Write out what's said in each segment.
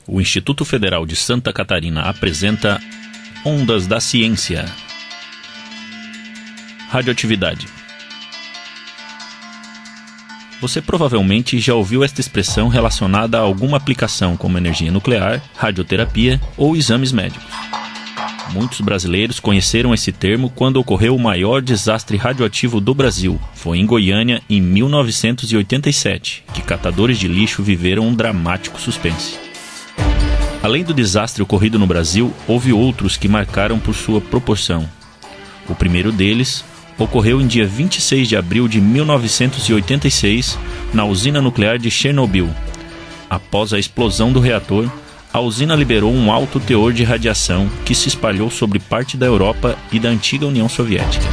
O Instituto Federal de Santa Catarina apresenta Ondas da Ciência. Radioatividade. Você provavelmente já ouviu esta expressão relacionada a alguma aplicação como energia nuclear, radioterapia ou exames médicos. Muitos brasileiros conheceram esse termo quando ocorreu o maior desastre radioativo do Brasil. Foi em Goiânia, em 1987, que catadores de lixo viveram um dramático suspense. Além do desastre ocorrido no Brasil, houve outros que marcaram por sua proporção. O primeiro deles ocorreu em dia 26 de abril de 1986, na usina nuclear de Chernobyl. Após a explosão do reator, a usina liberou um alto teor de radiação que se espalhou sobre parte da Europa e da antiga União Soviética.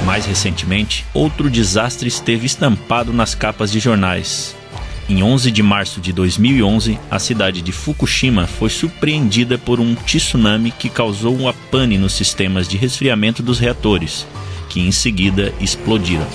Mais recentemente, outro desastre esteve estampado nas capas de jornais. Em 11 de março de 2011, a cidade de Fukushima foi surpreendida por um tsunami que causou uma pane nos sistemas de resfriamento dos reatores, que em seguida explodiram.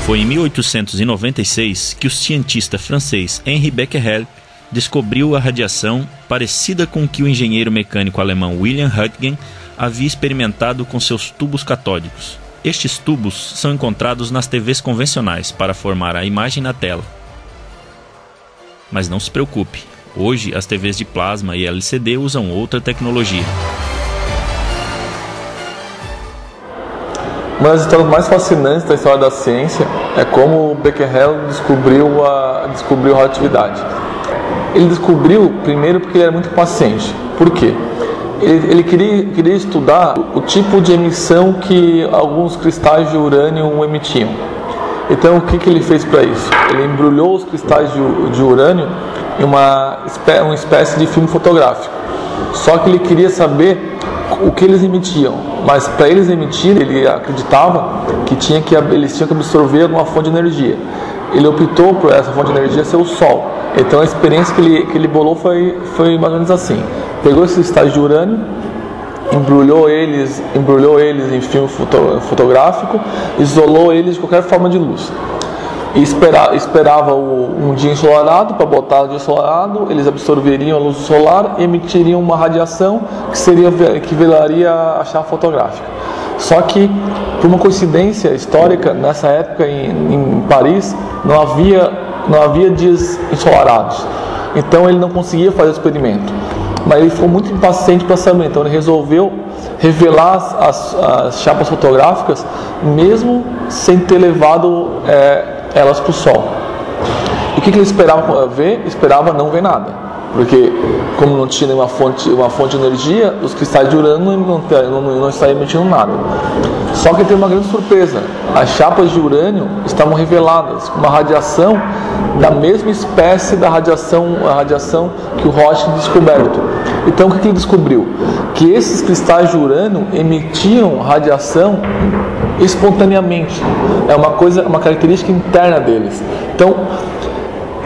Foi em 1896 que o cientista francês Henri Becquerel descobriu a radiação parecida com o que o engenheiro mecânico alemão Wilhelm Röntgen havia experimentado com seus tubos catódicos. Estes tubos são encontrados nas TVs convencionais para formar a imagem na tela. Mas não se preocupe, hoje as TVs de plasma e LCD usam outra tecnologia. Uma das histórias mais fascinantes da história da ciência é como o Becquerel descobriu a radioatividade. Ele descobriu primeiro porque ele era muito paciente. Por quê? Ele queria estudar o tipo de emissão que alguns cristais de urânio emitiam. Então, o que ele fez para isso? Ele embrulhou os cristais de urânio em uma espécie de filme fotográfico. Só que ele queria saber o que eles emitiam. Mas para eles emitirem, ele acreditava que eles tinham que absorver alguma fonte de energia. Ele optou por essa fonte de energia ser o Sol. Então, a experiência que ele bolou foi mais ou menos assim. Pegou esses cristais de urânio, embrulhou eles em filme fotográfico, isolou eles de qualquer forma de luz. E esperava um dia ensolarado, para botar no dia ensolarado, eles absorveriam a luz solar e emitiriam uma radiação que viraria a chapa fotográfica. Só que, por uma coincidência histórica, nessa época em Paris, não havia dias ensolarados. Então ele não conseguia fazer o experimento. Mas ele ficou muito impaciente para saber, então ele resolveu revelar as chapas fotográficas, mesmo sem ter levado elas para o Sol. E o que ele esperava ver? Esperava não ver nada. Porque, como não tinha nenhuma fonte de energia, os cristais de urânio não estavam emitindo nada. Só que tem uma grande surpresa. As chapas de urânio estavam reveladas com uma radiação da mesma espécie da radiação que o Roche tinha descoberto. Então, o que ele descobriu? Que esses cristais de urânio emitiam radiação espontaneamente. É uma característica interna deles. Então,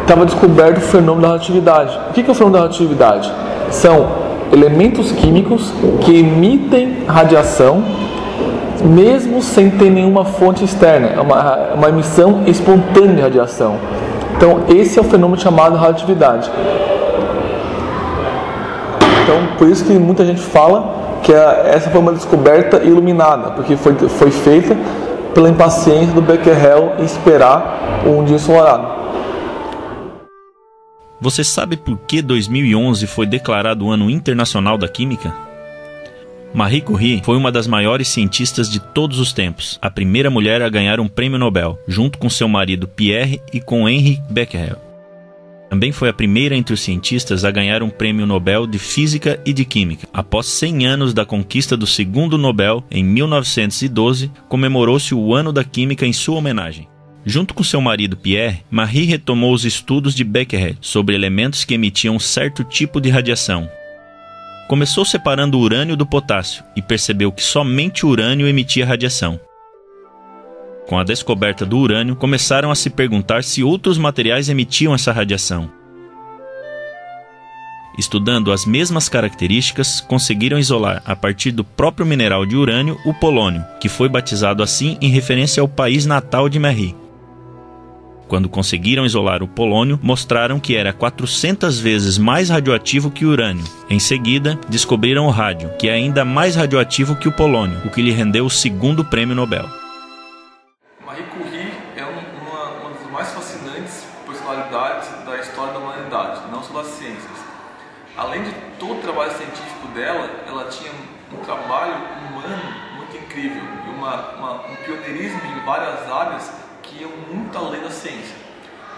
estava descoberto o fenômeno da radioatividade. O que é o fenômeno da radioatividade? São elementos químicos que emitem radiação mesmo sem ter nenhuma fonte externa. É uma emissão espontânea de radiação. Então, esse é o fenômeno chamado radioatividade. Então, por isso que muita gente fala que essa foi uma descoberta iluminada, porque foi feita pela impaciência do Becquerel em esperar um dia ensolarado. Você sabe por que 2011 foi declarado o Ano Internacional da Química? Marie Curie foi uma das maiores cientistas de todos os tempos, a primeira mulher a ganhar um prêmio Nobel, junto com seu marido Pierre e com Henri Becquerel. Também foi a primeira entre os cientistas a ganhar um prêmio Nobel de Física e de Química. Após 100 anos da conquista do segundo Nobel, em 1912, comemorou-se o Ano da Química em sua homenagem. Junto com seu marido Pierre, Marie retomou os estudos de Becquerel sobre elementos que emitiam um certo tipo de radiação. Começou separando o urânio do potássio e percebeu que somente o urânio emitia radiação. Com a descoberta do urânio, começaram a se perguntar se outros materiais emitiam essa radiação. Estudando as mesmas características, conseguiram isolar, a partir do próprio mineral de urânio, o polônio, que foi batizado assim em referência ao país natal de Marie. Quando conseguiram isolar o polônio, mostraram que era 400 vezes mais radioativo que o urânio. Em seguida, descobriram o rádio, que é ainda mais radioativo que o polônio, o que lhe rendeu o segundo prêmio Nobel. Marie Curie é uma das mais fascinantes personalidades da história da humanidade, não só das ciências. Além de todo o trabalho científico dela, ela tinha um trabalho humano muito incrível e um pioneirismo em várias áreas que iam muito além da ciência.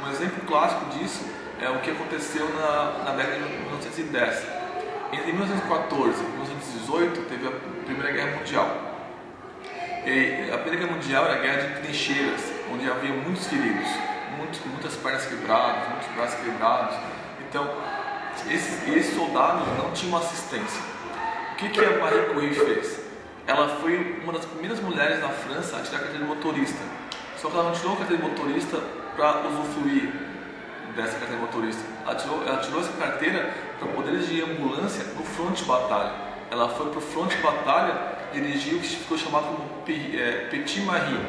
Um exemplo clássico disso é o que aconteceu na década de 1910. Entre 1914 e 1918 teve a Primeira Guerra Mundial. E a Primeira Guerra Mundial era a guerra de trincheiras, onde havia muitos feridos, muitas pernas quebradas, muitos braços quebrados. Então, esses soldados não tinham assistência. O que a Marie Curie fez? Ela foi uma das primeiras mulheres na França a tirar a carteira de motorista. Só que ela não tirou a carteira de motorista para usufruir dessa carteira de motorista. Ela tirou essa carteira para poder dirigir ambulância no fronte de batalha. Ela foi para o fronte de batalha dirigir o que ficou chamado como Petit Marie,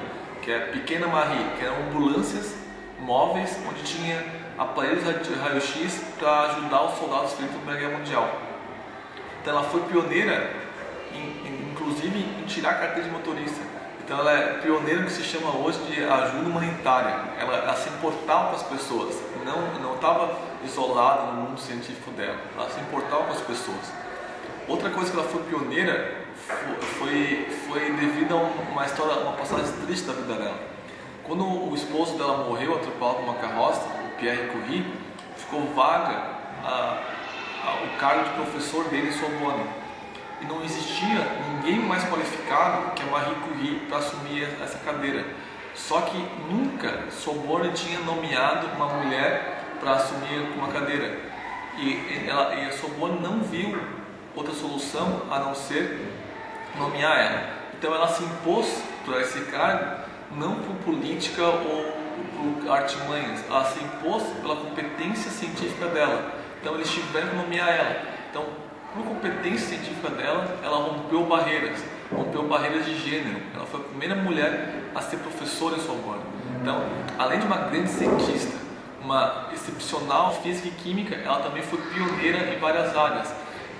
que é Pequena Marie, que eram ambulâncias móveis onde tinha aparelhos de raio-x para ajudar os soldados feridos na Primeira Guerra Mundial. Então ela foi pioneira, inclusive, em tirar a carteira de motorista. Então ela é pioneira no que se chama hoje de ajuda humanitária. Ela se importava com as pessoas, não estava isolada no mundo científico dela. Ela se importava com as pessoas. Outra coisa que ela foi pioneira foi devido a uma história, uma passagem triste da vida dela. Quando o esposo dela morreu atropelado por uma carroça, o Pierre Curie, ficou vaga o cargo de professor dele em Sorbonne. E não existia ninguém mais qualificado que a Marie Curie para assumir essa cadeira. Só que nunca Sorbonne tinha nomeado uma mulher para assumir uma cadeira. E a Sorbonne não viu outra solução a não ser nomear ela. Então ela se impôs para esse cargo, não por política ou por artimanhas, ela se impôs pela competência científica dela. Então eles tiveram que nomear ela. Então, por competência científica dela, ela rompeu barreiras de gênero. Ela foi a primeira mulher a ser professora em Sorbonne. Então, além de uma grande cientista, uma excepcional física e química, ela também foi pioneira em várias áreas.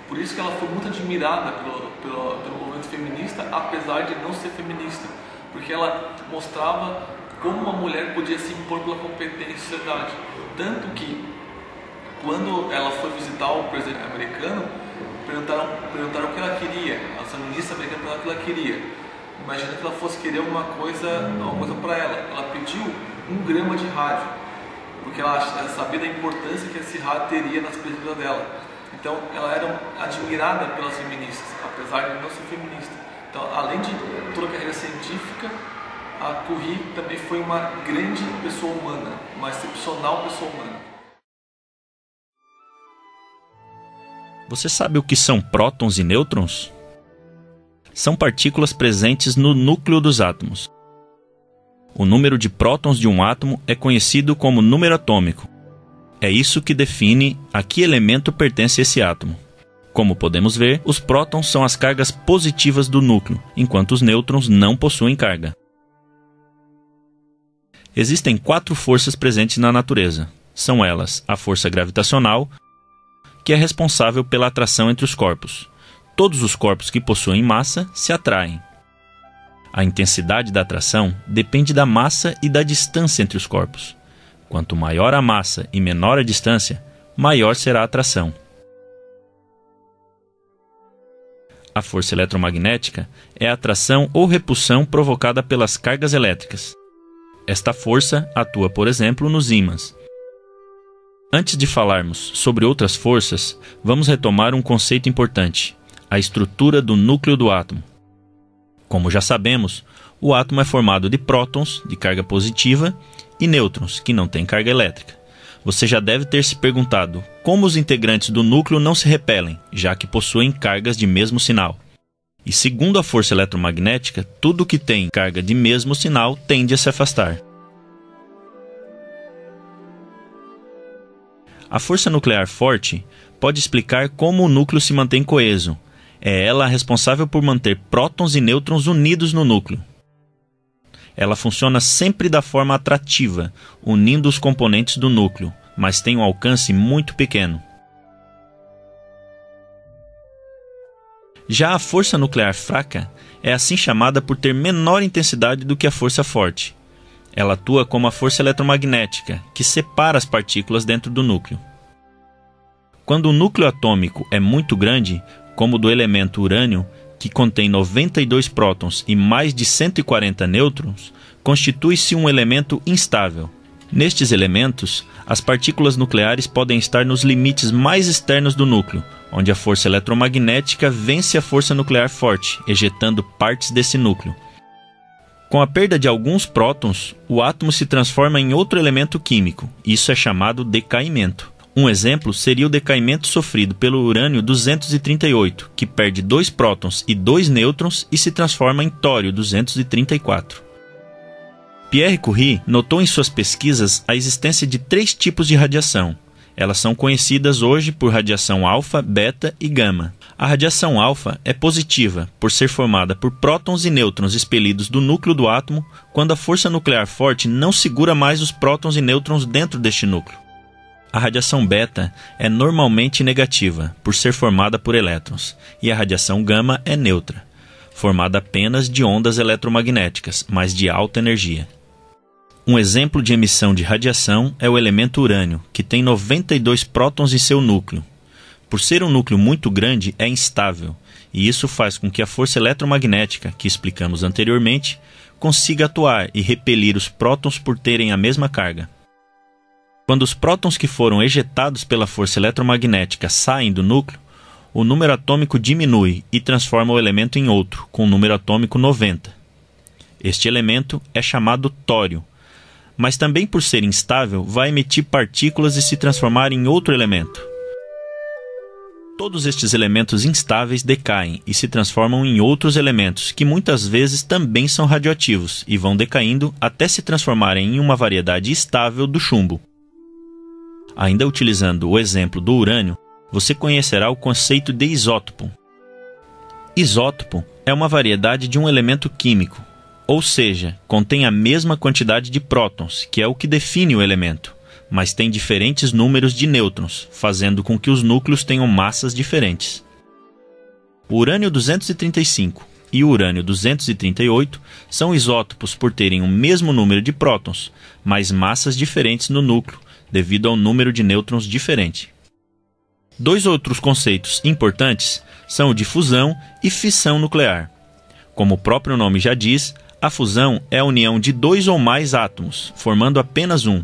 Por isso que ela foi muito admirada pelo movimento feminista, apesar de não ser feminista, porque ela mostrava como uma mulher podia se impor pela competência em sociedade. Tanto que, quando ela foi visitar o presidente americano, perguntaram o que ela queria. A ministra americana perguntou o que ela queria. Imagina que ela fosse querer alguma coisa para ela. Ela pediu 1 grama de rádio, porque ela sabia da importância que esse rádio teria nas pesquisas dela. Então, ela era admirada pelas feministas, apesar de não ser feminista. Então, além de toda a carreira científica, a Curie também foi uma grande pessoa humana, uma excepcional pessoa humana. Você sabe o que são prótons e nêutrons? São partículas presentes no núcleo dos átomos. O número de prótons de um átomo é conhecido como número atômico. É isso que define a que elemento pertence esse átomo. Como podemos ver, os prótons são as cargas positivas do núcleo, enquanto os nêutrons não possuem carga. Existem 4 forças presentes na natureza. São elas a força gravitacional, que é responsável pela atração entre os corpos. Todos os corpos que possuem massa se atraem. A intensidade da atração depende da massa e da distância entre os corpos. Quanto maior a massa e menor a distância, maior será a atração. A força eletromagnética é a atração ou repulsão provocada pelas cargas elétricas. Esta força atua, por exemplo, nos ímãs. Antes de falarmos sobre outras forças, vamos retomar um conceito importante: a estrutura do núcleo do átomo. Como já sabemos, o átomo é formado de prótons, de carga positiva, e nêutrons, que não têm carga elétrica. Você já deve ter se perguntado como os integrantes do núcleo não se repelem, já que possuem cargas de mesmo sinal. E segundo a força eletromagnética, tudo que tem carga de mesmo sinal tende a se afastar. A força nuclear forte pode explicar como o núcleo se mantém coeso. É ela a responsável por manter prótons e nêutrons unidos no núcleo. Ela funciona sempre da forma atrativa, unindo os componentes do núcleo, mas tem um alcance muito pequeno. Já a força nuclear fraca é assim chamada por ter menor intensidade do que a força forte. Ela atua como a força eletromagnética, que separa as partículas dentro do núcleo. Quando o núcleo atômico é muito grande, como o do elemento urânio, que contém 92 prótons e mais de 140 nêutrons, constitui-se um elemento instável. Nestes elementos, as partículas nucleares podem estar nos limites mais externos do núcleo, onde a força eletromagnética vence a força nuclear forte, ejetando partes desse núcleo. Com a perda de alguns prótons, o átomo se transforma em outro elemento químico. Isso é chamado decaimento. Um exemplo seria o decaimento sofrido pelo urânio-238, que perde 2 prótons e 2 nêutrons e se transforma em tório-234. Pierre Curie notou em suas pesquisas a existência de 3 tipos de radiação. Elas são conhecidas hoje por radiação alfa, beta e gama. A radiação alfa é positiva, por ser formada por prótons e nêutrons expelidos do núcleo do átomo, quando a força nuclear forte não segura mais os prótons e nêutrons dentro deste núcleo. A radiação beta é normalmente negativa, por ser formada por elétrons, e a radiação gama é neutra, formada apenas de ondas eletromagnéticas, mas de alta energia. Um exemplo de emissão de radiação é o elemento urânio, que tem 92 prótons em seu núcleo. Por ser um núcleo muito grande, é instável, e isso faz com que a força eletromagnética, que explicamos anteriormente, consiga atuar e repelir os prótons por terem a mesma carga. Quando os prótons que foram ejetados pela força eletromagnética saem do núcleo, o número atômico diminui e transforma o elemento em outro, com o número atômico 90. Este elemento é chamado tório, mas também por ser instável, vai emitir partículas e se transformar em outro elemento. Todos estes elementos instáveis decaem e se transformam em outros elementos, que muitas vezes também são radioativos e vão decaindo até se transformarem em uma variedade estável do chumbo. Ainda utilizando o exemplo do urânio, você conhecerá o conceito de isótopo. Isótopo é uma variedade de um elemento químico, ou seja, contém a mesma quantidade de prótons, que é o que define o elemento, mas tem diferentes números de nêutrons, fazendo com que os núcleos tenham massas diferentes. O urânio-235 e o urânio-238 são isótopos por terem o mesmo número de prótons, mas massas diferentes no núcleo, devido ao número de nêutrons diferente. 2 outros conceitos importantes são o de fusão e fissão nuclear. Como o próprio nome já diz, a fusão é a união de 2 ou mais átomos, formando apenas um,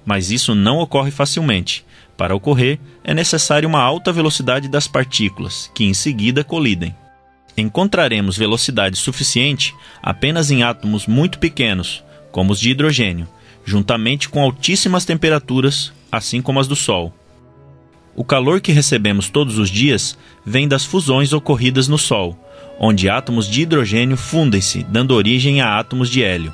mas isso não ocorre facilmente. Para ocorrer, é necessária uma alta velocidade das partículas, que em seguida colidem. Encontraremos velocidade suficiente apenas em átomos muito pequenos, como os de hidrogênio, juntamente com altíssimas temperaturas, assim como as do Sol. O calor que recebemos todos os dias vem das fusões ocorridas no Sol, onde átomos de hidrogênio fundem-se, dando origem a átomos de hélio.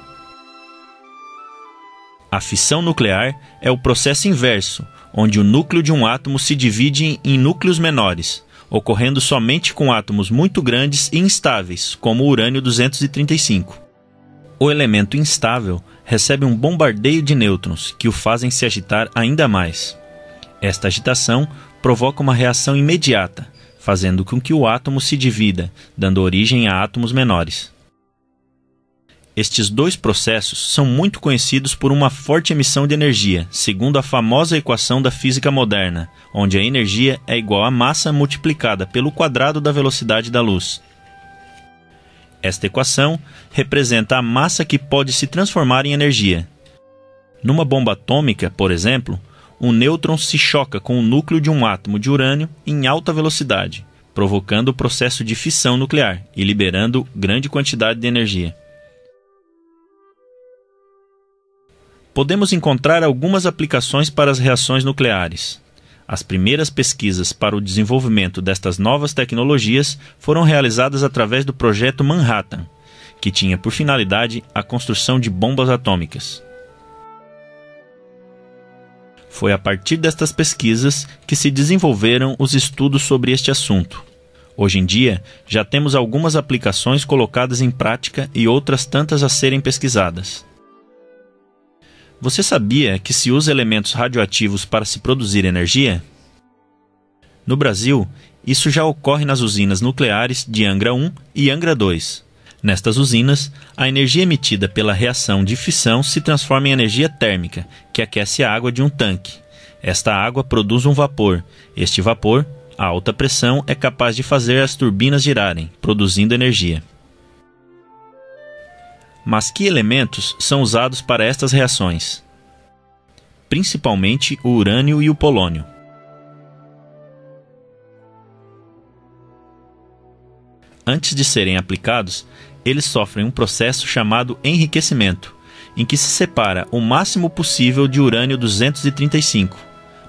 A fissão nuclear é o processo inverso, onde o núcleo de um átomo se divide em núcleos menores, ocorrendo somente com átomos muito grandes e instáveis, como o urânio-235. O elemento instável recebe um bombardeio de nêutrons, que o fazem se agitar ainda mais. Esta agitação provoca uma reação imediata, fazendo com que o átomo se divida, dando origem a átomos menores. Estes 2 processos são muito conhecidos por uma forte emissão de energia, segundo a famosa equação da física moderna, onde a energia é igual à massa multiplicada pelo quadrado da velocidade da luz. Esta equação representa a massa que pode se transformar em energia. Numa bomba atômica, por exemplo, um nêutron se choca com o núcleo de um átomo de urânio em alta velocidade, provocando o processo de fissão nuclear e liberando grande quantidade de energia. Podemos encontrar algumas aplicações para as reações nucleares. As primeiras pesquisas para o desenvolvimento destas novas tecnologias foram realizadas através do projeto Manhattan, que tinha por finalidade a construção de bombas atômicas. Foi a partir destas pesquisas que se desenvolveram os estudos sobre este assunto. Hoje em dia, já temos algumas aplicações colocadas em prática e outras tantas a serem pesquisadas. Você sabia que se usa elementos radioativos para se produzir energia? No Brasil, isso já ocorre nas usinas nucleares de Angra 1 e Angra 2. Nestas usinas, a energia emitida pela reação de fissão se transforma em energia térmica, que aquece a água de um tanque. Esta água produz um vapor. Este vapor, a alta pressão, é capaz de fazer as turbinas girarem, produzindo energia. Mas que elementos são usados para estas reações? Principalmente o urânio e o polônio. Antes de serem aplicados, eles sofrem um processo chamado enriquecimento, em que se separa o máximo possível de urânio 235,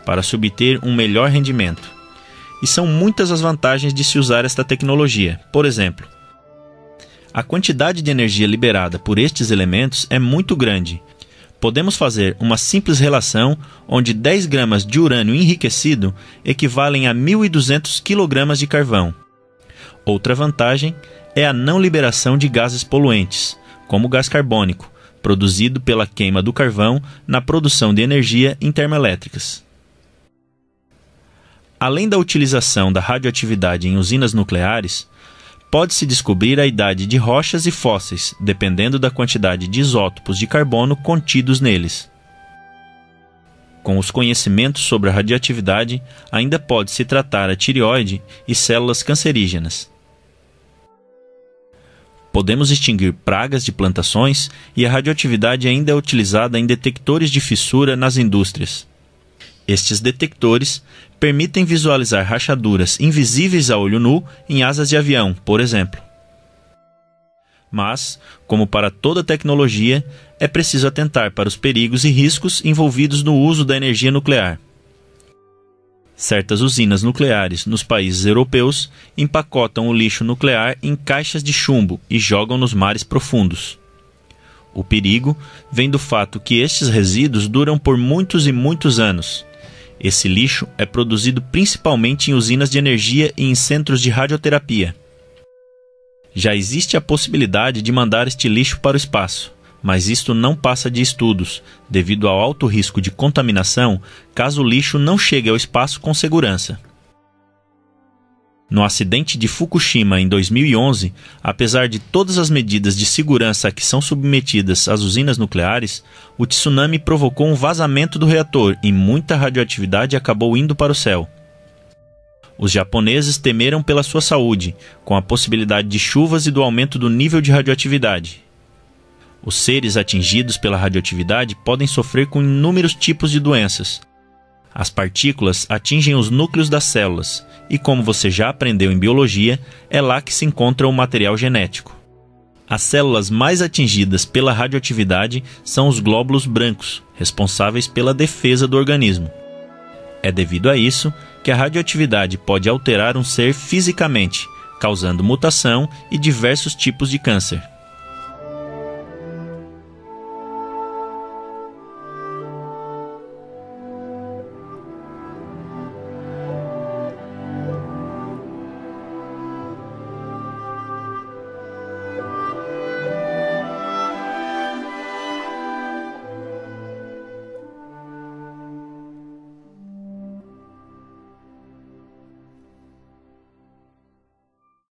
para se obter um melhor rendimento. E são muitas as vantagens de se usar esta tecnologia. Por exemplo, a quantidade de energia liberada por estes elementos é muito grande. Podemos fazer uma simples relação onde 10 gramas de urânio enriquecido equivalem a 1.200 kg de carvão. Outra vantagem é a não liberação de gases poluentes, como o gás carbônico, produzido pela queima do carvão na produção de energia em termoelétricas. Além da utilização da radioatividade em usinas nucleares, pode-se descobrir a idade de rochas e fósseis, dependendo da quantidade de isótopos de carbono contidos neles. Com os conhecimentos sobre a radioatividade, ainda pode-se tratar a tireoide e células cancerígenas. Podemos extinguir pragas de plantações e a radioatividade ainda é utilizada em detectores de fissura nas indústrias. Estes detectores permitem visualizar rachaduras invisíveis a olho nu em asas de avião, por exemplo. Mas, como para toda tecnologia, é preciso atentar para os perigos e riscos envolvidos no uso da energia nuclear. Certas usinas nucleares nos países europeus empacotam o lixo nuclear em caixas de chumbo e jogam nos mares profundos. O perigo vem do fato que estes resíduos duram por muitos e muitos anos. Esse lixo é produzido principalmente em usinas de energia e em centros de radioterapia. Já existe a possibilidade de mandar este lixo para o espaço, mas isto não passa de estudos, devido ao alto risco de contaminação caso o lixo não chegue ao espaço com segurança. No acidente de Fukushima em 2011, apesar de todas as medidas de segurança a que são submetidas as usinas nucleares, o tsunami provocou um vazamento do reator e muita radioatividade acabou indo para o céu. Os japoneses temeram pela sua saúde, com a possibilidade de chuvas e do aumento do nível de radioatividade. Os seres atingidos pela radioatividade podem sofrer com inúmeros tipos de doenças. As partículas atingem os núcleos das células, e como você já aprendeu em biologia, é lá que se encontra o material genético. As células mais atingidas pela radioatividade são os glóbulos brancos, responsáveis pela defesa do organismo. É devido a isso que a radioatividade pode alterar um ser fisicamente, causando mutação e diversos tipos de câncer.